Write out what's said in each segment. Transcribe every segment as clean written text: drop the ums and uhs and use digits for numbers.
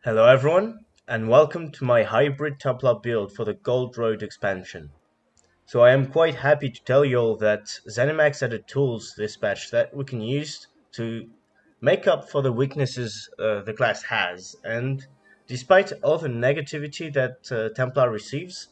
Hello everyone, and welcome to my hybrid Templar build for the Gold Road expansion. So I am quite happy to tell you all that ZeniMax added tools this patch that we can use to make up for the weaknesses the class has, and despite all the negativity that Templar receives,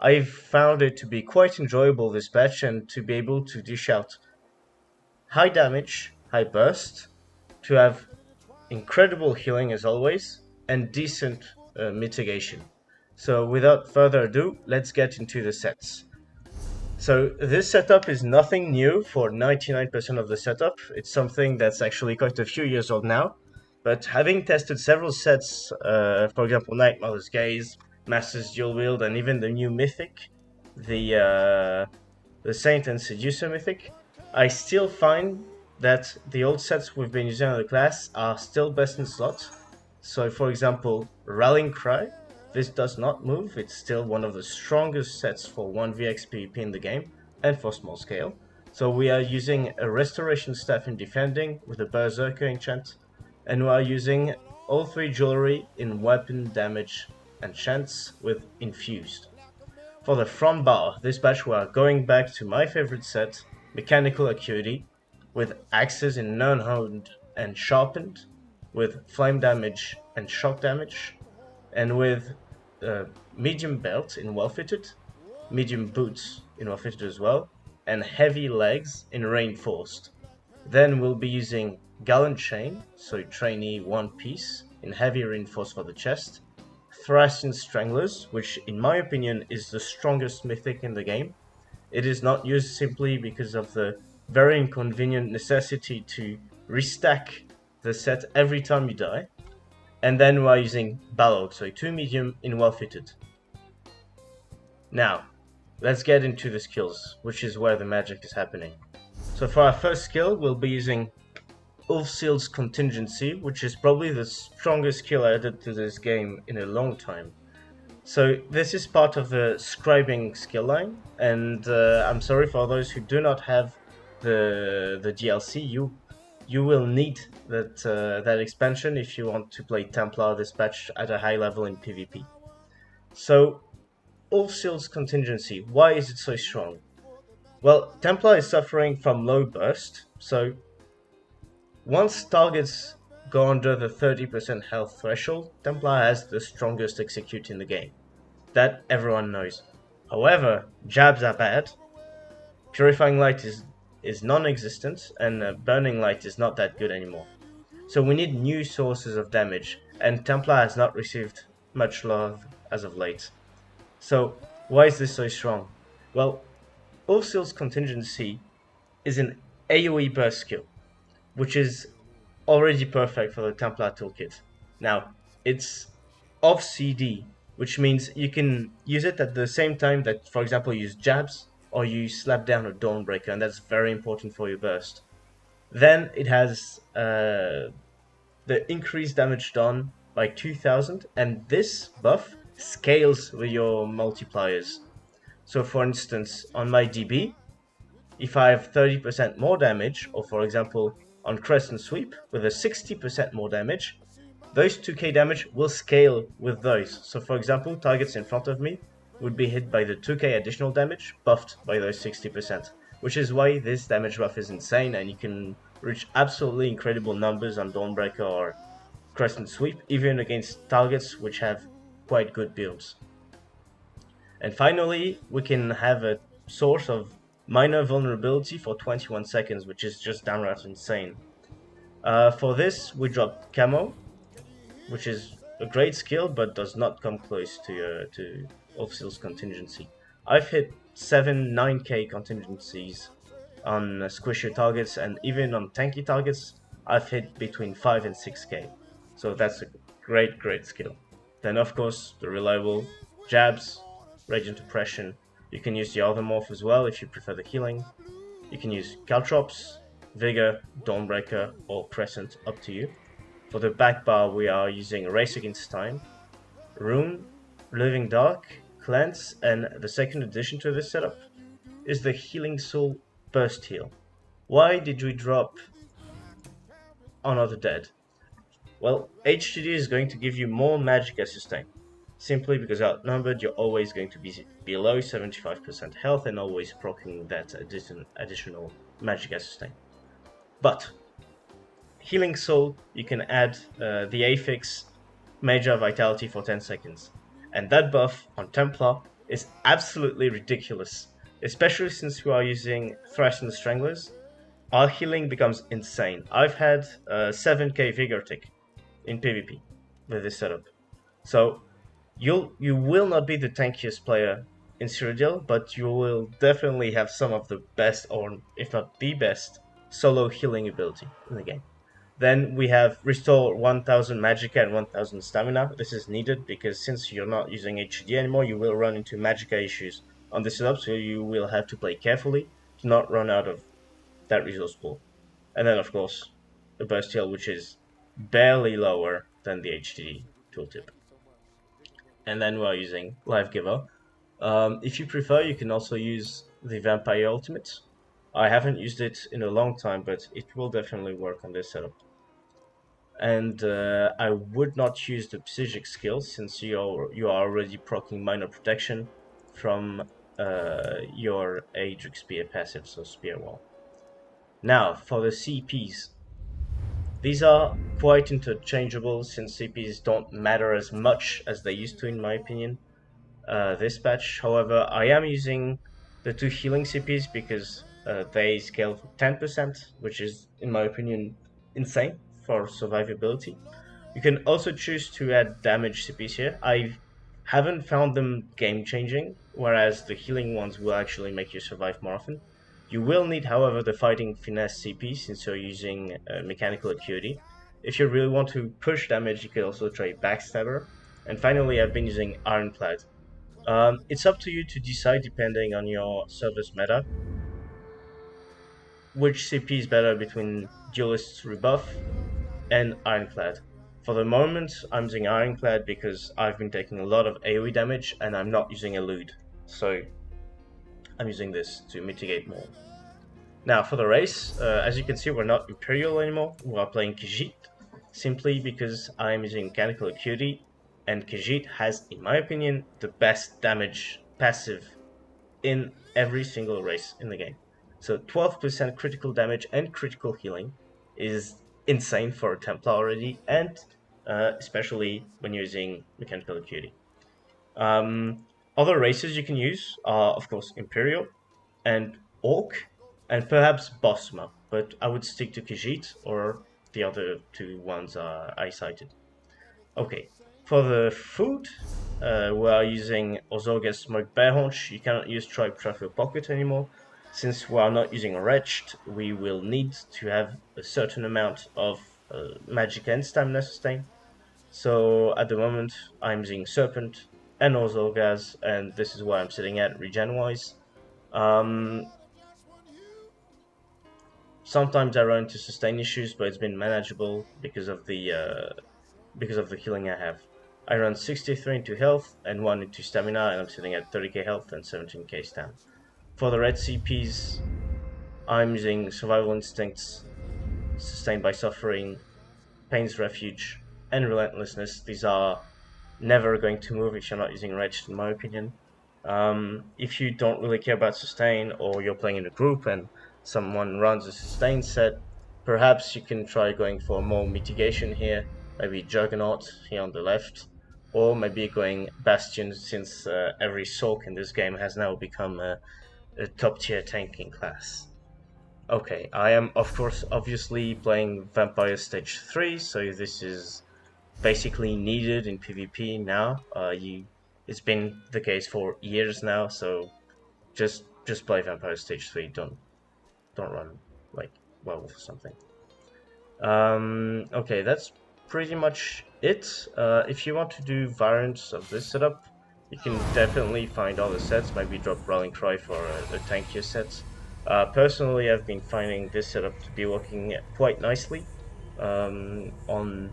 I've found it to be quite enjoyable this patch and to be able to dish out high damage, high burst, to have incredible healing as always, and decent mitigation. So without further ado, let's get into the sets. So this setup is nothing new for 99% of the setup. It's something that's actually quite a few years old now. But having tested several sets, for example, Nightmother's Gaze, Master's Dual Wield, and even the new Mythic, the Saint and Seducer Mythic, I still find that the old sets we've been using on the class are still best in slot. So for example, Rallying Cry, this does not move, it's still one of the strongest sets for 1vx PvP in the game, and for small scale. So we are using a Restoration Staff in defending with a Berserker enchant, and we are using all three jewelry in weapon damage enchants with Infused. For the front bar, this batch we are going back to my favorite set, Mechanical Acuity, with axes in non-honed and sharpened, with flame damage and shock damage, and with medium belt in well-fitted, medium boots in well-fitted as well, and heavy legs in reinforced. Then we'll be using Gallant Chain, so trainee one piece, in heavy reinforced for the chest, Thracian Stranglers, which in my opinion is the strongest mythic in the game. It is not used simply because of the very inconvenient necessity to restack the set every time you die. And then we're using Balog, so 2 medium in well fitted. Now, let's get into the skills, which is where the magic is happening. So for our first skill, we'll be using Ulfsild's Contingency, which is probably the strongest skill I added to this game in a long time. So this is part of the scribing skill line, and I'm sorry for those who do not have the DLC. You will need that expansion if you want to play Templar this patch at a high level in PvP. So Ulfsild's Contingency, why is it so strong? Well, Templar is suffering from low burst, so once targets go under the 30% health threshold, Templar has the strongest execute in the game. That everyone knows. However, jabs are bad, Purifying Light is non-existent, and Burning Light is not that good anymore. So we need new sources of damage, and Templar has not received much love as of late. So why is this so strong? Well, Ulfsild's Contingency is an AoE burst skill, which is already perfect for the Templar toolkit. Now, it's off CD, which means you can use it at the same time that, for example, you use jabs or you slap down a Dawnbreaker, and that's very important for your burst. Then it has the increased damage done by 2000, and this buff scales with your multipliers. So for instance, on my DB, if I have 30% more damage, or for example on Crescent Sweep with a 60% more damage, those 2k damage will scale with those. So for example, targets in front of me would be hit by the 2k additional damage, buffed by those 60%, which is why this damage buff is insane, and you can reach absolutely incredible numbers on Dawnbreaker or Crescent Sweep, even against targets which have quite good builds. And finally, we can have a source of minor vulnerability for 21 seconds, which is just downright insane. For this, we dropped Camo, which is a great skill, but does not come close to Ulfsild's Contingency. I've hit 9k contingencies on squishy targets, and even on tanky targets, I've hit between 5 and 6k. So that's a great skill. Then of course, the reliable jabs, Radiant Oppression. You can use the other morph as well if you prefer the healing. You can use Caltrops, Vigor, Dawnbreaker, or Crescent, up to you. For the back bar, we are using Race Against Time, Rune, Living Dark, Cleanse, and the second addition to this setup is the Healing Soul Burst Heal. Why did we drop Honor the Dead? Well, HDD is going to give you more magic as sustain. Simply because outnumbered, you're always going to be below 75% health and always proccing that additional magic as sustain. But Healing Soul, you can add the affix Major Vitality for 10 seconds. And that buff on Templar is absolutely ridiculous, especially since we are using Thrash and Stranglers. Our healing becomes insane. I've had 7k Vigor tick in PvP with this setup. So you will not be the tankiest player in Cyrodiil, but you will definitely have some of the best, or if not the best, solo healing ability in the game. Then we have restore 1000 magicka and 1000 stamina. This is needed because since you're not using HD anymore, you will run into magicka issues on this setup, so you will have to play carefully to not run out of that resource pool. And then, of course, the burst heal, which is barely lower than the HDD tooltip. And then we're using Life Giver. If you prefer, you can also use the Vampire Ultimate. I haven't used it in a long time, but it will definitely work on this setup. And I would not use the Psychic skill since you are already proccing minor protection from your Adric Spear passive, so Spear Wall. Now, for the CPs. These are quite interchangeable since CPs don't matter as much as they used to in my opinion. This patch, however, I am using the two healing CPs because they scale for 10%, which is, in my opinion, insane for survivability. You can also choose to add damage CPs here. I haven't found them game-changing, whereas the healing ones will actually make you survive more often. You will need, however, the fighting finesse CP since you're using mechanical acuity. If you really want to push damage, you can also try Backstabber. And finally, I've been using Ironclad. It's up to you to decide, depending on your server's meta, which CP is better between Duelist's Rebuff and Ironclad. For the moment, I'm using Ironclad because I've been taking a lot of AoE damage and I'm not using Elude, so I'm using this to mitigate more. Now for the race, as you can see, we're not Imperial anymore, we are playing Khajiit, simply because I'm using Mechanical Acuity, and Khajiit has, in my opinion, the best damage passive in every single race in the game. So 12% critical damage and critical healing is insane for a Templar already, and especially when using Mechanical Acuity. Other races you can use are, of course, Imperial and Orc, and perhaps Bosma, but I would stick to Khajiit or the other two ones I cited. Okay, for the food, we are using Ozorga's Smoked Bear Haunch. You cannot use Tribe Traffic Pocket anymore. Since we are not using Wretched, we will need to have a certain amount of magic and stamina sustain. So at the moment, I'm using Serpent and Ozorgaz, and this is where I'm sitting at regen-wise. Sometimes I run into sustain issues, but it's been manageable because of the healing I have. I run 63 into health and 1 into stamina, and I'm sitting at 30k health and 17k stam. For the red CPs, I'm using Survival Instincts, Sustained by Suffering, Pain's Refuge, and Relentlessness. These are never going to move if you're not using Wretched, in my opinion. If you don't really care about sustain, or you're playing in a group and someone runs a sustain set, perhaps you can try going for more mitigation here, maybe Juggernaut here on the left, or maybe going Bastion, since every Sorc in this game has now become a top tier tanking class. Okay, I am of course obviously playing Vampire Stage 3, so this is basically needed in PvP now. It's been the case for years now, so just play Vampire Stage 3. Don't run like Werewolf or something. Okay, that's pretty much it. If you want to do variants of this setup, you can definitely find other sets. Maybe drop Rallying Cry for a tankier set. Personally, I've been finding this setup to be working quite nicely on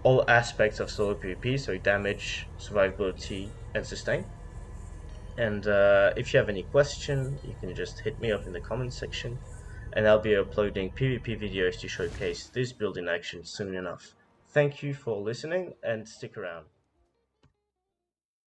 all aspects of solo PvP, so damage, survivability, and sustain. And if you have any question, you can just hit me up in the comment section, and I'll be uploading PvP videos to showcase this build in action soon enough. Thank you for listening and stick around.